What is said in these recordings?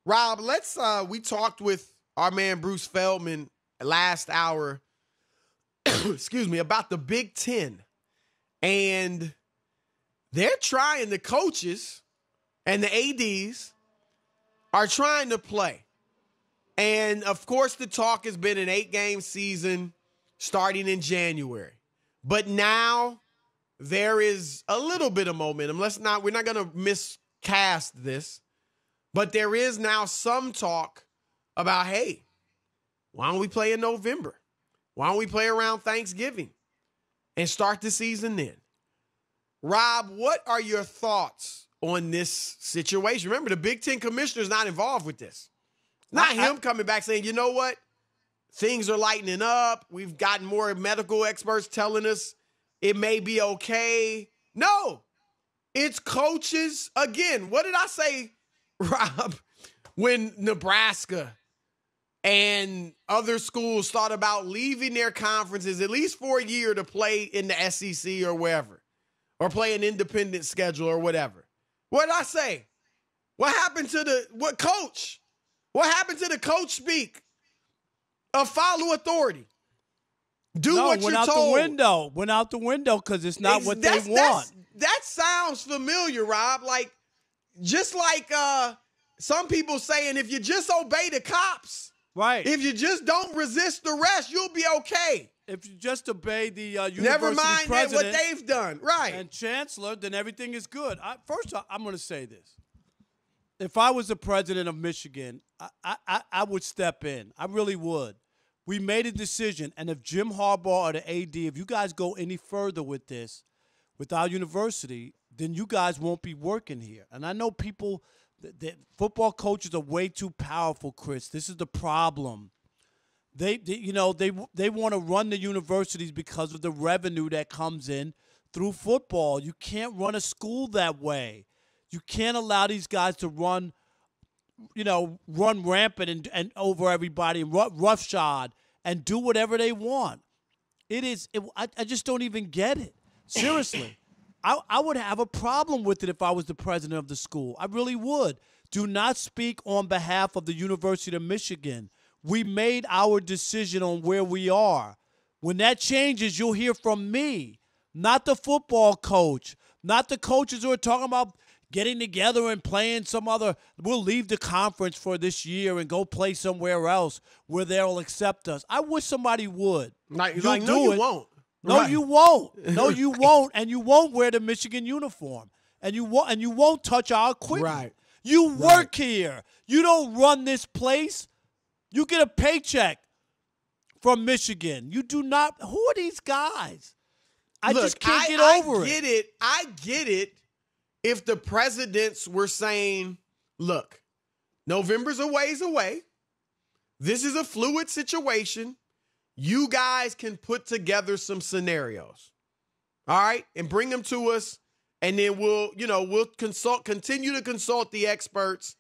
Rob, we talked with our man Bruce Feldman last hour, excuse me, about the Big Ten. And they're trying, the coaches and the ADs are trying to play. And, of course, the talk has been an 8-game season starting in January. But now there is a little bit of momentum. We're not going to miscast this. But there is now some talk about, hey, why don't we play in November? Why don't we play around Thanksgiving and start the season then? Rob, what are your thoughts on this situation? Remember, the Big Ten commissioner is not involved with this. Not him coming back saying, you know what? Things are lightening up. We've gotten more medical experts telling us it may be okay. No, it's coaches. Again, what did I say, Rob, when Nebraska and other schools thought about leaving their conferences at least for a year to play in the SEC or wherever, or play an independent schedule or whatever? What did I say? What happened to coach? What happened to the coach speak? Follow authority. Do what you're told. Went out the window because it's not what they want. That sounds familiar, Rob. Just like some people saying, if you just obey the cops, right? If you just don't resist the rest, you'll be okay. If you just obey the university never mind president what they've done, right? And chancellor, then everything is good. First, I'm going to say this: if I was the president of Michigan, I would step in. I really would. We made a decision, and if Jim Harbaugh or the AD, if you guys go any further with this, with our university, then you guys won't be working here. And I know people, the football coaches are way too powerful, Chris. This is the problem. They want to run the universities because of the revenue that comes in through football. You can't run a school that way. You can't allow these guys to run rampant and over everybody and roughshod and do whatever they want. I just don't even get it. Seriously. I would have a problem with it if I was the president of the school. I really would. Do not speak on behalf of the University of Michigan. We made our decision on where we are. When that changes, you'll hear from me, not the football coach, not the coaches who are talking about getting together and playing we'll leave the conference for this year and go play somewhere else where they'll accept us. I wish somebody would. No, you won't. No, right. You won't. No, you won't. And you won't wear the Michigan uniform. And you won't touch our equipment. Right. You work here. You don't run this place. You get a paycheck from Michigan. You do not. Who are these guys? I just can't get over it. I get it if the presidents were saying, look, November's a ways away. This is a fluid situation. You guys can put together some scenarios. All right? And bring them to us. And then we'll continue to consult the experts.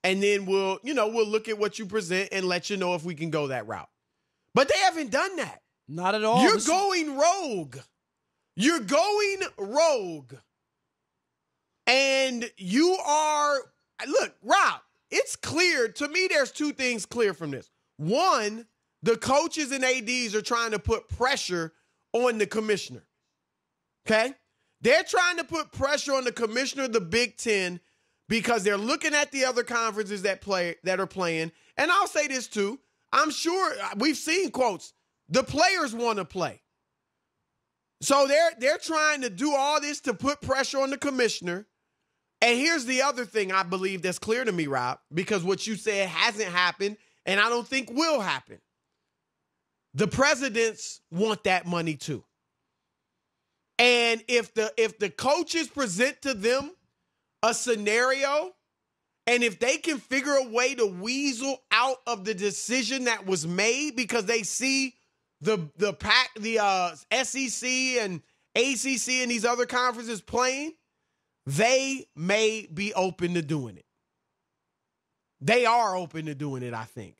And then we'll look at what you present and let you know if we can go that route. But they haven't done that. Not at all. You're going rogue. You're going rogue. And you are, look, Rob, it's clear. To me, there's two things clear from this. One, the coaches and ADs are trying to put pressure on the commissioner. Okay? They're trying to put pressure on the commissioner of the Big Ten because they're looking at the other conferences that are playing. And I'll say this too. I'm sure we've seen quotes. The players want to play. So they're trying to do all this to put pressure on the commissioner. And here's the other thing I believe that's clear to me, Rob, because what you said hasn't happened and I don't think will happen. The presidents want that money too. And if the coaches present to them a scenario, and if they can figure a way to weasel out of the decision that was made because they see the SEC and ACC and these other conferences playing, they may be open to doing it. They are open to doing it, I think.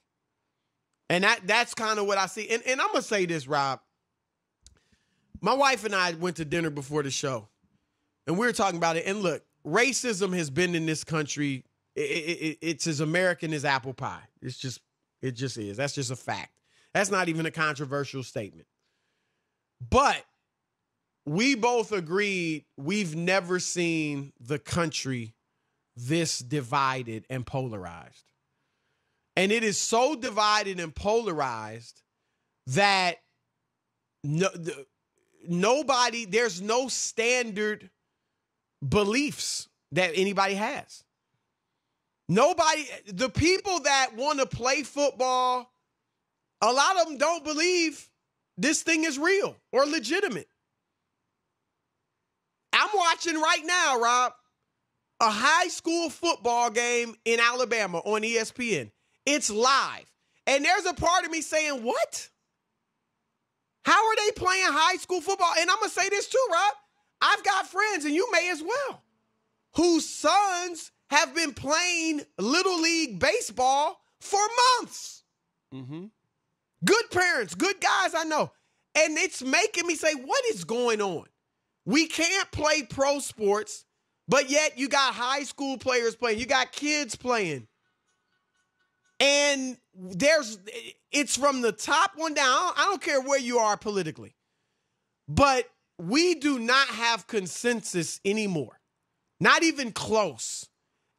And that's kind of what I see. And I'm going to say this, Rob. My wife and I went to dinner before the show, and we were talking about it. And look, racism has been in this country. it's as American as apple pie. It just is. That's just a fact. That's not even a controversial statement. But we both agreed we've never seen the country this divided and polarized. And it is so divided and polarized that nobody, there's no standard beliefs that anybody has. Nobody, the people that want to play football, a lot of them don't believe this thing is real or legitimate. I'm watching right now, Rob, a high school football game in Alabama on ESPN. It's live. And there's a part of me saying, what? How are they playing high school football? And I'm going to say this too, Rob. I've got friends, and you may as well, whose sons have been playing Little League baseball for months. Mm-hmm. Good parents, good guys, I know. And it's making me say, what is going on? We can't play pro sports, but yet you got high school players playing. You got kids playing. And it's from the top one down. I don't care where you are politically. But we do not have consensus anymore. Not even close.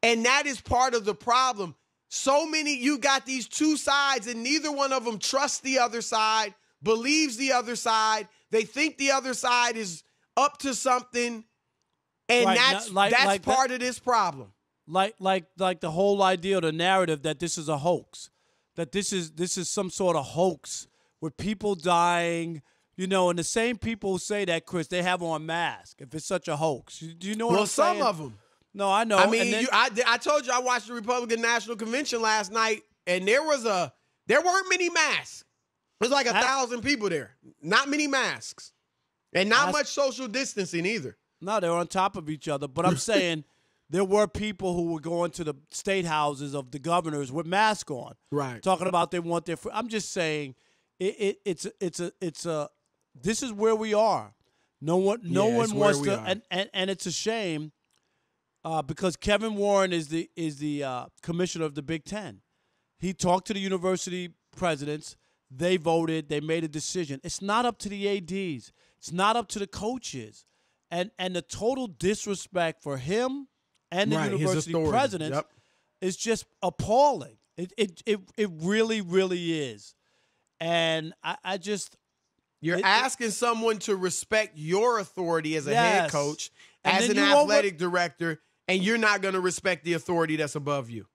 And that is part of the problem. So many, you got these two sides, and neither one of them trusts the other side, believes the other side. They think the other side is up to something. And right. that's part of this problem. Like the whole idea of the narrative that this is a hoax, that this is some sort of hoax with people dying, and the same people who say that, Chris, they have on masks if it's such a hoax. Do you know what I'm saying? Some of them. No, I know. I mean, I told you I watched the Republican National Convention last night, and there weren't many masks. There's like 1,000 people there. Not many masks. And not much social distancing either. No, they're on top of each other. But I'm saying there were people who were going to the state houses of the governors with masks on. Right. Talking about they want their I'm just saying this is where we are. No one wants to and it's a shame because Kevin Warren is the commissioner of the Big Ten. He talked to the university presidents. They voted. They made a decision. It's not up to the ADs. It's not up to the coaches. And the total disrespect for him and the university presidents is just appalling. It really, really is. And I just... You're asking someone to respect your authority as a head coach, as an athletic director, and you're not going to respect the authority that's above you.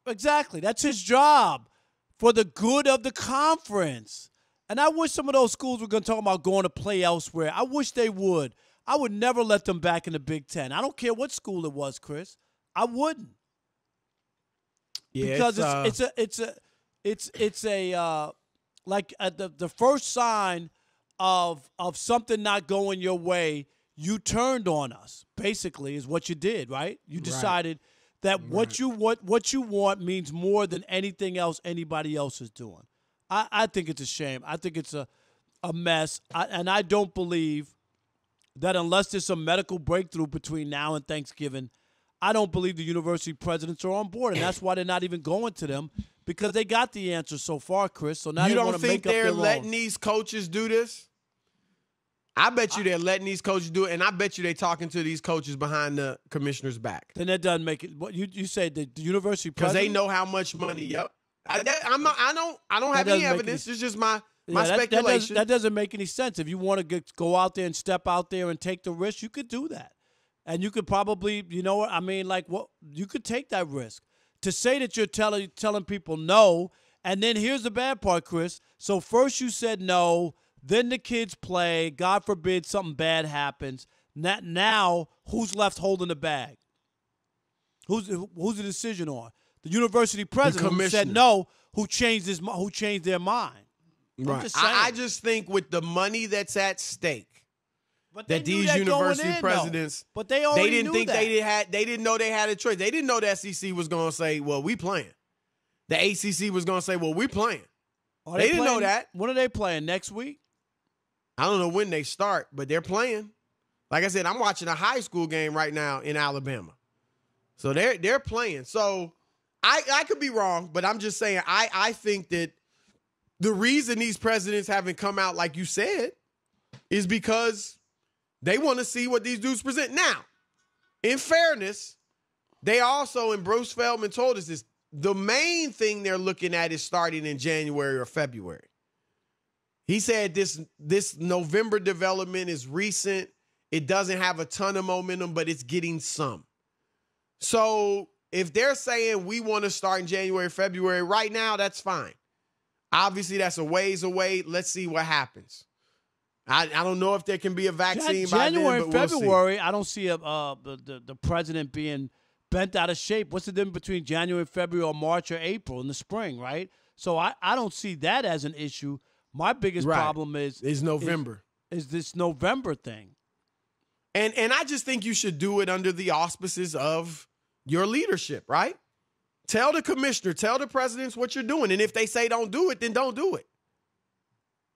Exactly. That's his job for the good of the conference. And I wish some of those schools were going to talk about going to play elsewhere. I wish they would. I would never let them back in the Big Ten. I don't care what school it was, Chris. I wouldn't. Yeah, because it's the first sign of something not going your way, you turned on us. Basically, is what you did, right? You decided that what you want means more than anything else anybody else is doing. I think it's a shame. I think it's a mess. And I don't believe that unless there's some medical breakthrough between now and Thanksgiving, I don't believe the university presidents are on board. And that's why they're not even going to them, because they got the answer so far, Chris. So now you they don't want to make think up their they're own. letting these coaches do this? I bet you they're letting these coaches do it, and I bet you they're talking to these coaches behind the commissioner's back. Then that doesn't make it. What you say the university because president? they know how much money. Yep. I don't have any evidence. It's just my speculation. That doesn't make any sense. If you want to go out there and step out there and take the risk, you could do that, and you could probably, you could take that risk. To say that you're telling people no, and then here's the bad part, Chris. So first you said no. Then the kids play. God forbid something bad happens. Now, who's left holding the bag? Who's the decision on? The university president who said no, who changed their mind. Right. I just think with the money that's at stake, that these university presidents, but they didn't know they had a choice. They didn't know the SEC was going to say, "Well, we playing." The ACC was going to say, "Well, we playing." They didn't know that. When are they playing? Next week? I don't know when they start, but they're playing. Like I said, I'm watching a high school game right now in Alabama. So they're playing. So I could be wrong, but I'm just saying I think that the reason these presidents haven't come out like you said is because they want to see what these dudes present. Now, in fairness, they also, and Bruce Feldman told us this, the main thing they're looking at is starting in January or February. He said this November development is recent. It doesn't have a ton of momentum, but it's getting some. So if they're saying we want to start in January, February, right now, that's fine. Obviously, that's a ways away. Let's see what happens. I don't know if there can be a vaccine by then, January, but we'll February, see. I don't see the president being bent out of shape. What's the difference between January, February, or March or April in the spring, right? So I don't see that as an issue. My biggest problem is November. Is this November thing. And I just think you should do it under the auspices of your leadership, right? Tell the commissioner, tell the presidents what you're doing. And if they say don't do it, then don't do it.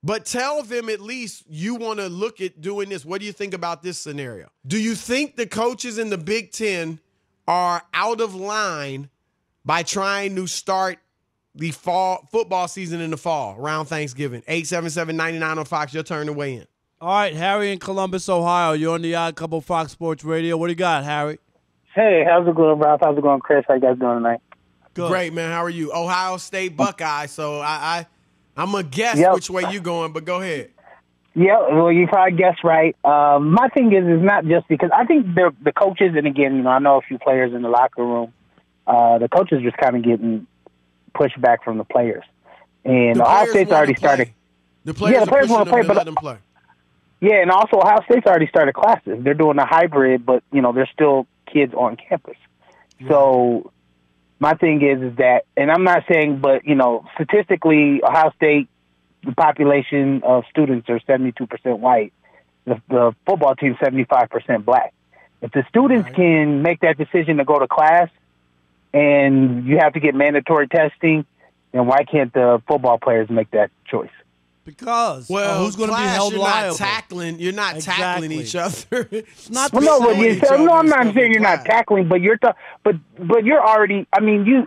But tell them at least you want to look at doing this. What do you think about this scenario? Do you think the coaches in the Big Ten are out of line by trying to start the fall football season in the fall around Thanksgiving? 877-99 on Fox, your turn to weigh in. All right, Harry in Columbus, Ohio. You're on the Odd Couple Fox Sports Radio. What do you got, Harry? Hey, how's it going, Ralph? How's it going, Chris? How you guys doing tonight? Good. Great, man. How are you? Ohio State Buckeye. So I'm going to guess which way you going, but go ahead. Yeah, well, you probably guessed right. My thing is not just because I think the coaches, and again, I know a few players in the locker room, the coaches just kind of getting pushed back from the players. And Ohio State's already started. The players want to play, but let them play. Yeah, and also Ohio State's already started classes. They're doing a hybrid, but, they're still kids on campus. Right. So my thing is that, and I'm not saying, but, statistically, Ohio State, the population of students are 72% white. The football team is 75% black. If the students can make that decision to go to class and you have to get mandatory testing, then why can't the football players make that choice? Because who's going to be held liable? You're not tackling each other. It's not. I'm not saying you're not tackling, but you're already. I mean,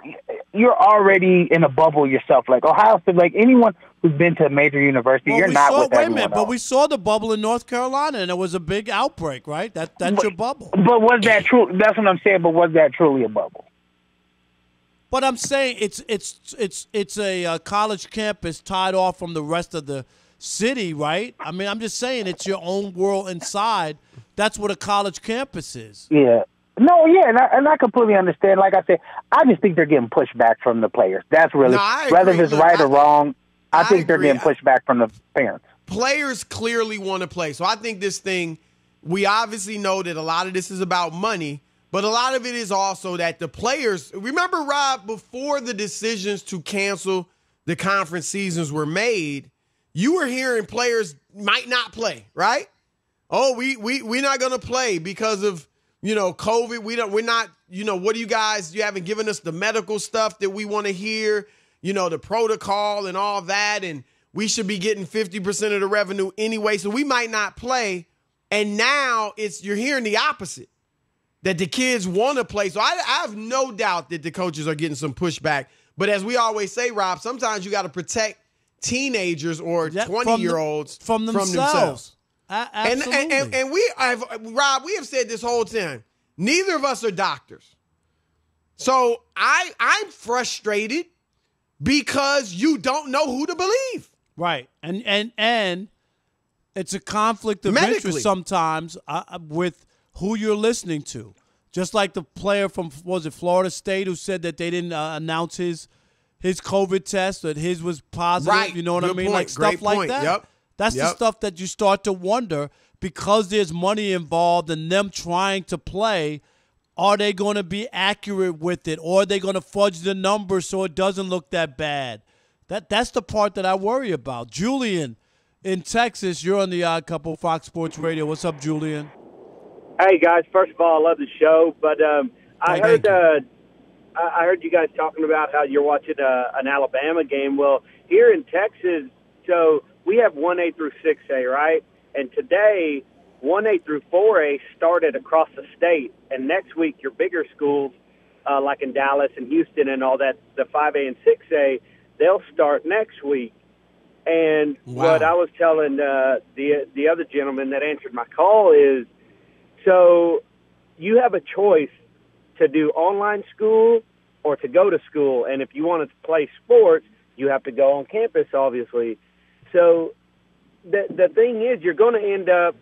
you're already in a bubble yourself. Like Ohio State, like anyone who's been to a major university, you're not with everyone else. But we saw the bubble in North Carolina, and it was a big outbreak, right? That's your bubble. But was that true? That's what I'm saying. But was that truly a bubble? But I'm saying it's a college campus tied off from the rest of the city, right? I mean, I'm just saying it's your own world inside. That's what a college campus is. Yeah. No, yeah, and I completely understand. Like I said, I just think they're getting pushed back from the players. That's really, whether it's right or wrong, I think they're getting pushed back from the parents. Players clearly want to play. So I think this thing, we obviously know that a lot of this is about money. But a lot of it is also that the players, remember, Rob, before the decisions to cancel the conference seasons were made, you were hearing players might not play, right? Oh, we're not going to play because of, COVID. We're not, what do you haven't given us the medical stuff that we want to hear, the protocol and all that. And we should be getting 50% of the revenue anyway. So we might not play. And now you're hearing the opposite. That the kids want to play. So I have no doubt that the coaches are getting some pushback. But as we always say, Rob, sometimes you got to protect teenagers or 20-year-olds from themselves. Absolutely. And Rob, we have said this whole time, neither of us are doctors. So I'm frustrated because you don't know who to believe. Right. And it's a conflict of interest sometimes with who you're listening to. Just like the player from, Florida State who said that they didn't announce his COVID test, that his was positive. Right. You know what I mean? Point. Like stuff like that. Yep. That's the stuff that you start to wonder because there's money involved in them trying to play. Are they going to be accurate with it? Or are they going to fudge the numbers so it doesn't look that bad? That's the part that I worry about. Julian in Texas, you're on the Odd Couple Fox Sports Radio. What's up, Julian? Hey guys! First of all, I love the show, but I heard you guys talking about how you're watching an Alabama game. Well, here in Texas, so we have 1A through 6A, right? And today, 1A through 4A started across the state, and next week your bigger schools like in Dallas and Houston and all that, the 5A and 6A, they'll start next week. And what I was telling the other gentleman that answered my call is, so you have a choice to do online school or to go to school. And if you want to play sports, you have to go on campus, obviously. So the thing is, you're going to end up,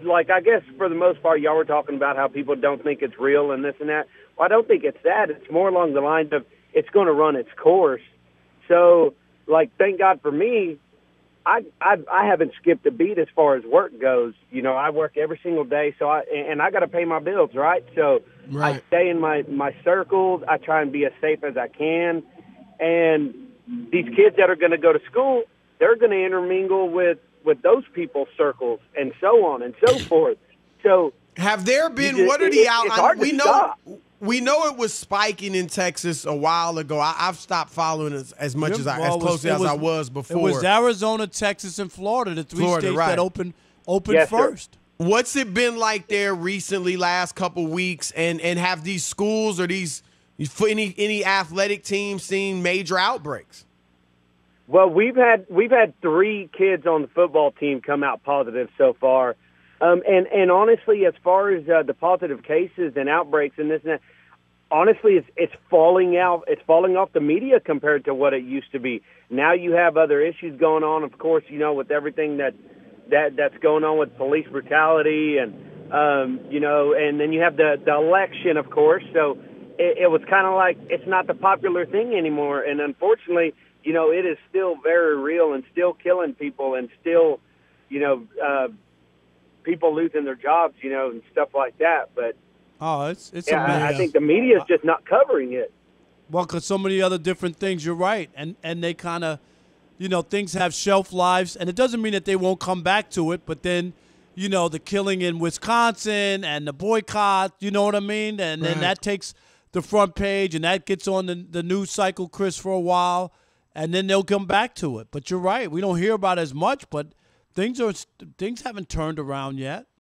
like, I guess for the most part, y'all were talking about how people don't think it's real and this and that. Well, I don't think it's that. It's more along the lines of it's going to run its course. So, like, thank God for me, I haven't skipped a beat as far as work goes. You know, I work every single day, so I got to pay my bills, right? So I stay in my circles. I try and be as safe as I can. And these kids that are going to go to school, they're going to intermingle with those people's circles and so on and so forth. So have there been, what are the out? We know it was spiking in Texas a while ago. I've stopped following as much as closely as I was before. It was Arizona, Texas, and Florida, the three states that opened yes, first. Sir. What's it been like there recently, last couple weeks, and have these schools or these any athletic teams seen major outbreaks? Well, we've had 3 kids on the football team come out positive so far. And honestly, as far as the positive cases and outbreaks and this and that, honestly, it's falling out. It's falling off the media compared to what it used to be. Now you have other issues going on, of course, you know, with everything that's going on with police brutality and, you know, and then you have the election, of course. So it was kind of like it's not the popular thing anymore. And unfortunately, you know, it is still very real and still killing people and still, you know, people losing their jobs, you know, and stuff like that. But it's I think the media is just not covering it. Well, because so many other different things. You're right, and they kind of, you know, things have shelf lives, and it doesn't mean that they won't come back to it. But then, you know, the killing in Wisconsin and the boycott, you know what I mean, and then that takes the front page, and that gets on the news cycle, Chris, for a while, and then they'll come back to it. But you're right, we don't hear about it as much, but things haven't turned around yet.